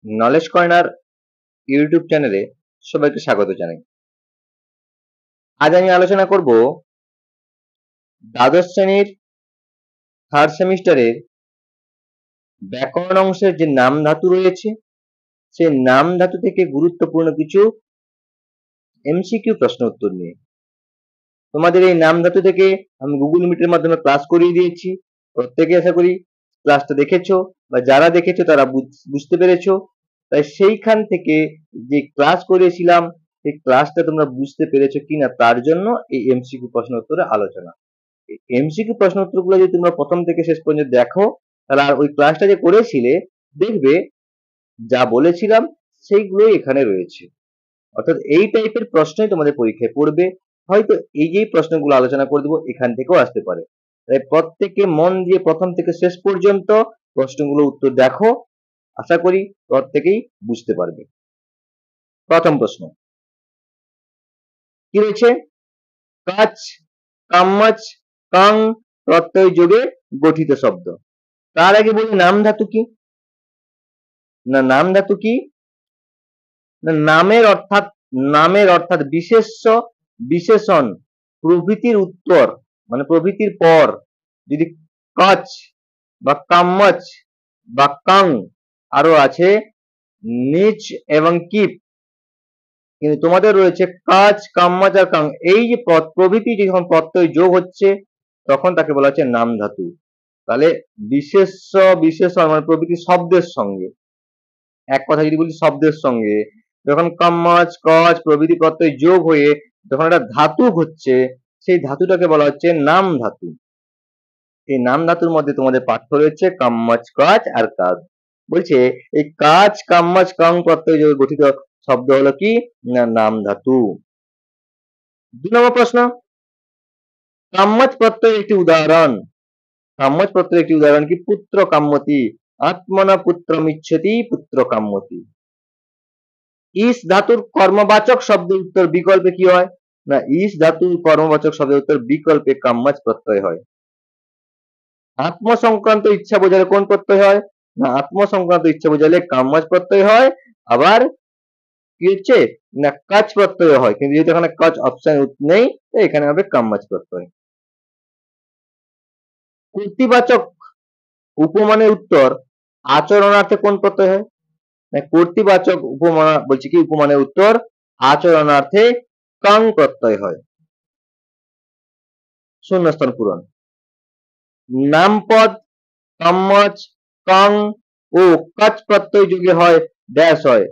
Knowledge corner YouTube চ্যানেলে সবাইকে স্বাগত জানাই। আজ আমি আলোচনা করব দ্বাদশ শ্রেণীর থার্ড সেমিস্টারের ব্যাকরণ অংশের যে নাম ধাতু রয়েছে সেই নাম ধাতু থেকে গুরুত্বপূর্ণ কিছু এমসিকিউ প্রশ্ন উত্তর নিয়ে। তোমাদের এই নাম ধাতু থেকে আমি গুগল মিটের মাধ্যমে ক্লাস করিয়ে দিয়েছি। প্রত্যেকে আশা করি ক্লাসটা দেখেছো বা যারা দেখেছো তারা বুঝতে পেরেছো। তাই সেইখান থেকে যে ক্লাস করিয়েছিলাম সেই ক্লাসটা তোমরা বুঝতে পেরেছো কিনা তার জন্য এই এমসিকিউ প্রশ্ন উত্তরের আলোচনা। এই এমসিকিউ প্রশ্ন উত্তরগুলো যদি তোমরা প্রথম থেকে শেষ পর্যন্ত দেখো তাহলে আর ওই ক্লাসটা যে করেছিলে দেখবে যা বলেছিলাম সেইগুলোই এখানে রয়েছে। অর্থাৎ এই টাইপের প্রশ্নই তোমাদের পরীক্ষায় পড়বে। হয়তো এই যে প্রশ্নগুলো আলোচনা করে দেবো এখান থেকেও আসতে পারে। তাই প্রত্যেকে মন দিয়ে প্রথম থেকে শেষ পর্যন্ত প্রশ্নগুলো উত্তর দেখো, আশা করি প্রত্যেকেই বুঝতে পারবে। প্রথম প্রশ্ন কি রয়েছে? কাচ, কাম্মাচ, কাং প্রত্যয় যোগে গঠিত শব্দ। তার আগে বলি নাম ধাতু কি? না নাম ধাতু কি? না নামের অর্থাৎ বিশেষ্য, বিশেষণ প্রভৃতির উত্তর মানে প্রভৃতির পর যদি কাচ বা কাম্মাচ বা কাং আরো আছে নিচ এবং কিপ, কিন্তু তোমাদের রয়েছে কাচ, কাম্মাচ আর কাং। এই যে প্রভৃতি যখন প্রত্যয় যোগ হচ্ছে তখন তাকে বলা হচ্ছে নাম ধাতু। তাহলে বিশেষ্য, বিশেষণ মানে প্রভৃতি শব্দের সঙ্গে, এক কথা যদি বলি শব্দের সঙ্গে যখন কাম্মাচ, কচ প্রভৃতি প্রত্যয় যোগ হয়ে যখন একটা ধাতু হচ্ছে সেই ধাতুটাকে বলা হচ্ছে নাম ধাতু। এই নাম ধাতুর মধ্যে তোমাদের পাঠ্য রয়েছে কাম্মাচ, কাচ আর কাজ। বলছে এই কাচ, কাম্মাচ, কাং প্রত্যয় যোগে গঠিত শব্দ হলো কি? না নাম ধাতু। 2 নম্বর প্রশ্ন, কাম্মাচ প্রত্যয়ের একটি উদাহরণ। কাম্মাচ প্রত্যয়ের একটি উদাহরণ কি? পুত্র কাম্যতি, আত্মনা পুত্রমিচ্ছতি পুত্র কাম্যতি। ইস ধাতুর কর্মবাচক শব্দের উত্তর বিকল্পে কি হয়? না ইস ধাতুর কর্মবাচক শব্দের উত্তর বিকল্পে কাম্মাচ প্রত্যয় হয়। আত্ম সংক্রান্ত ইচ্ছা বোঝালে কোন প্রত্যয় হয়? না আত্ম সংক্রান্ত ইচ্ছা বোঝালে কাম্মাচ প্রত্যয় হয়। আবার কি হচ্ছে? না কাচ প্রত্যয় হয়, কিন্তু যেহেতু এখানে কাচ অপশন নেই তাই এখানে হবে কাম্মাচ প্রত্যয়। কর্তৃবাচক উপমানের উত্তর আচরণার্থে কোন প্রত্যয় হয়? কর্তৃবাচক উপমা বলছি কি উপমানের উত্তর আচরণার্থে কাং প্রত্যয় হয়। শূন্যস্থান পূরণ। নামপদ কাম্মাচ, কাং ও কাচ প্রত্যয় যোগে হয় ড্যাশ হয়,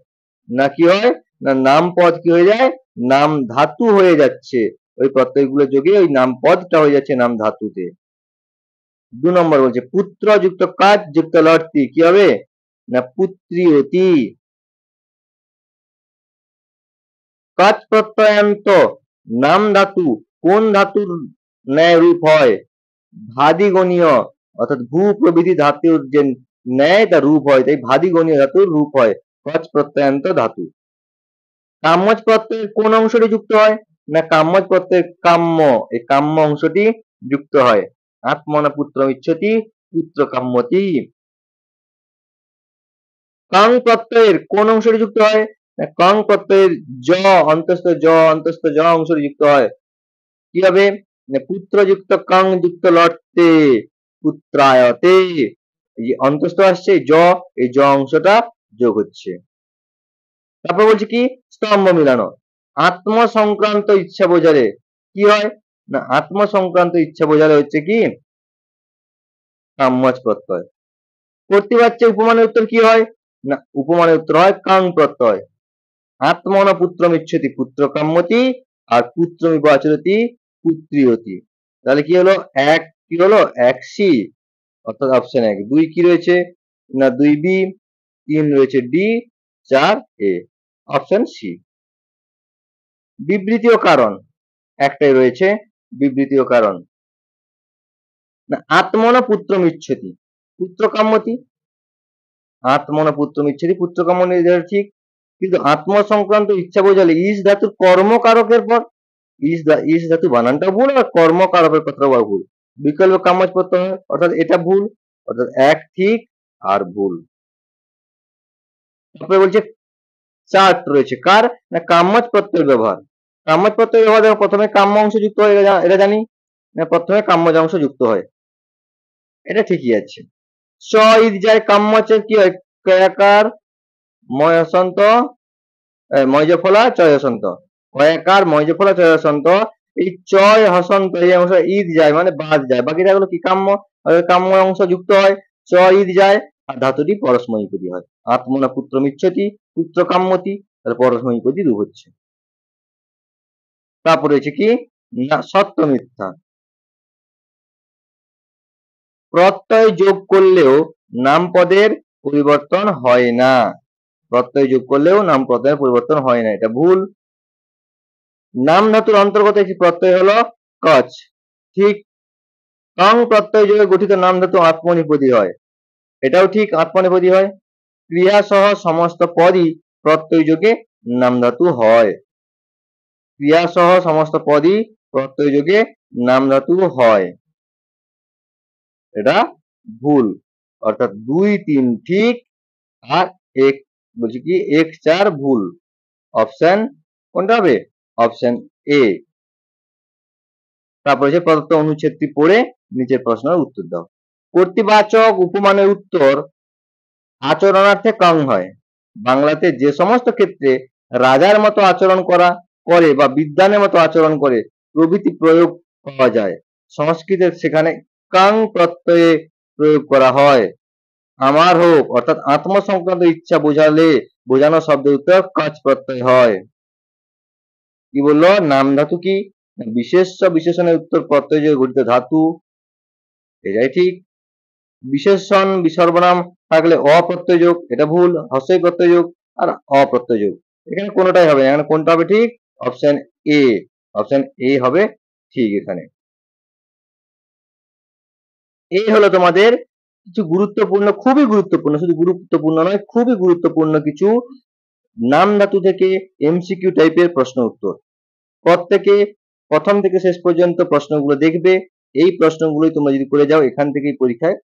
না কি হয়? না নামপদ কি হয়ে যায়? নাম ধাতু হয়ে যাচ্ছে। ওই প্রত্যয়গুলো যোগে ওই নাম পদটা হয়ে যাচ্ছে নাম ধাতুতে। 2 নম্বর বলছে পুত্র যুক্ত কাচ যুক্ত লটতি কি হবে? না পুত্রিয়তি। কাচ প্রত্যয়ান্ত নাম ধাতু কোন ধাতুর ন্যায় রূপ হয়? ভাদিগণীয় অর্থাৎ ভূ প্রভৃতি ধাতুর যে ন্যায় তা রূপ হয়, তাই ভাদিগণীয় ধাতুর রূপ হয় কাচ প্রত্যয়ান্ত ধাতু। কাম্যজ প্রত্যয়ের কোন অংশটি যুক্ত হয়? না কাম্যজ প্রত্যয়ের কাম্য, এই কাম্য অংশটি যুক্ত হয়। আত্মনা পুত্রমিচ্ছতি পুত্র কাম্যতি। কাং প্রত্যয়ের কোন অংশটি যুক্ত হয়? না কাং প্রত্যয়ের অন্তস্থ জ অংশটি যুক্ত হয়। কি হবে? না পুত্র যুক্ত কাং যুক্ত লটতে পুত্রায়তে। এই অন্তস্থ আসছে জ, এই জ অংশটা যোগ হচ্ছে। তারপর বলছে কি স্তম্ভ মিলানো। আত্ম সংক্রান্ত ইচ্ছা বোঝালে কি হয়? না আত্ম সংক্রান্ত ইচ্ছা বোঝালে হচ্ছে কি কাম্মাচ প্রত্যয়। কর্তৃবাচ্যে উপমানের উত্তর কি হয়? না উপমানের উত্তর হয় কাং প্রত্যয়। আত্মনা পুত্রমিচ্ছতি পুত্র কাম্যতি আর পুত্রমিব আচরতি পুত্রিয়তি। তাহলে কি হলো? এক কি হলো? এক সি অর্থাৎ অপশন 1। 2 কি রয়েছে? না 2 বি, 3 রয়েছে ডি, 4 এ, অপশন সি। বিবৃতীয় কারণ একটাই রয়েছে, বিবৃতীয় কারণ না আত্মনা পুত্রমিচ্ছতি পুত্র কাম্যতি। আত্মনা পুত্রমিচ্ছতি পুত্র কাম্যতি ঠিক, কিন্তু আত্ম সংক্রান্ত ইচ্ছা বোঝালে ইস ধাতুর কর্মকারকের পর ইস ধাতু বানানটা ভুল আর কর্মকারকের কথাটাও ভুল। বিকল্প কাম্যজ প্রত্যয় হয়, অর্থাৎ এটা ভুল, অর্থাৎ এক ঠিক আর ভুল। তারপরে বলছে চার্ট রয়েছে কার না কাম্যজ প্রত্যয়ের ব্যবহার। কাম্যজ প্রত্যয়ের ব্যবহার দেখো প্রথমে কাম্য অংশ যুক্ত হয় এটা জানি না, প্রথমে কাম্যজ অংশ যুক্ত হয়, এটা ঠিকই আছে। চ ঈদ যায় কাম্যজের কি হয় কয়াকার ময় হসন্ত ময়জ ফলা চয় হসন্ত, কয়াকার ময়জ ফলা চয় হসন্ত, এই চয় হসন্ত এই অংশ ঈদ যায় মানে বাদ যায়, বাকিটা হলো কি কাম্য, কাম্য অংশ যুক্ত হয়, চ ঈদ যায় আর ধাতুটি পরস্মৈপদী হয়। আত্মনা পুত্র মিচ্ছতি পুত্র কাম্যতি, তাহলে পরস্মৈপদী রূপ হচ্ছে। তারপর রয়েছে কি না সত্য মিথ্যা। প্রত্যয় যোগ করলেও নামপদের পরিবর্তন হয় না, প্রত্যয় যোগ করলেও নাম পদের পরিবর্তন হয় না, এটা ভুল। নাম ধাতুর অন্তর্গত একটি প্রত্যয় হলো কচ, ঠিক। কং প্রত্যয় যোগে গঠিত নাম ধাতু আত্মনিপদী হয়, এটাও ঠিক, আত্মনিপদী হয়। ক্রিয়া সহ সমস্ত পদই প্রত্যয় যোগে নাম ধাতু হয়, ক্রিয়া সহ সমস্ত পদই প্রত্যয় যোগে নাম ধাতু হয়, এটা ভুল। অর্থাৎ 2, 3 ঠিক আর এক বলছি কি 1, 4 ভুল। অপশন কোনটা হবে? Option A. তারপরে যে প্রদত্ত অনুচ্ছেদটি পড়ে নিচের প্রশ্নের উত্তর দাও। কর্তৃবাচক উপমানের উত্তর আচরণার্থে কং হয়। বাংলাতে যে সমস্ত ক্ষেত্রে রাজার মতো আচরণ করে বা বিদ্বানের মতো আচরণ করে প্রভৃতি প্রয়োগ পাওয়া যায়, সংস্কৃতের সেখানে কাং প্রত্যয়ে প্রয়োগ করা হয়। আমার হোক অর্থাৎ আত্মসংক্রান্ত ইচ্ছা বোঝানো শব্দের উত্তর কাচ প্রত্যয় হয়। কি বললো নাম ধাতু কি বিশেষ্য বিশেষণের উত্তর প্রত্যয় যোগে গঠিত ধাতু, এটাই ঠিক। বিশেষণ সর্বনাম থাকলে অপ্রত্যয় যোগ, এটা ভুল, হস্যই প্রত্যয় যোগ আর অপ্রত্যয় যোগ, এখানে কোনোটাই হবে না, এখানে কোনটা হবে ঠিক? অপশন এ, অপশন এ হবে ঠিক। এখানে এই হলো তোমাদের কিছু গুরুত্বপূর্ণ, খুবই গুরুত্বপূর্ণ, শুধু গুরুত্বপূর্ণ নয় খুবই গুরুত্বপূর্ণ কিছু নাম ধাতু থেকে এমসিকিউ টাইপের প্রশ্ন উত্তর। প্রত্যেকে প্রথম থেকে শেষ পর্যন্ত প্রশ্নগুলো দেখবে, এই প্রশ্নগুলোই তোমরা যদি করে যাও এখান থেকেই পরীক্ষায়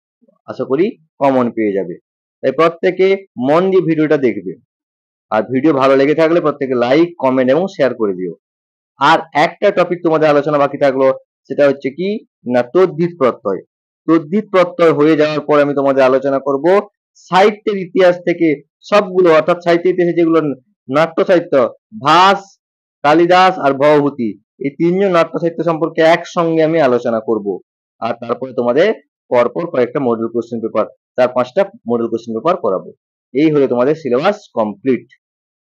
আশা করি কমন পেয়ে যাবে। তাই প্রত্যেকে মন দিয়ে ভিডিওটা দেখবে, আর ভিডিও ভালো লেগে থাকলে প্রত্যেকে লাইক কমেন্ট এবং শেয়ার করে দিও। আর একটা টপিক তোমাদের আলোচনা বাকি থাকলো, সেটা হচ্ছে কি না তদ্ধিত প্রত্যয়। তদ্ধিত প্রত্যয় হয়ে যাওয়ার পর আমি তোমাদের আলোচনা করব সাহিত্যের ইতিহাস থেকে সবগুলো, অর্থাৎ সাহিত্য ইতিহাসে যেগুলো নাট্য সাহিত্য, ভাস, কালিদাস আর ভবভূতি, এই তিনজন নাট্য সাহিত্য সম্পর্কে একসঙ্গে আমি আলোচনা করব। আর তারপরে তোমাদের পরপর কয়েকটা মডেল কোশ্চেন পেপার, 4-5টা মডেল কোশ্চেন পেপার করাবো। এই হলো তোমাদের সিলেবাস কমপ্লিট।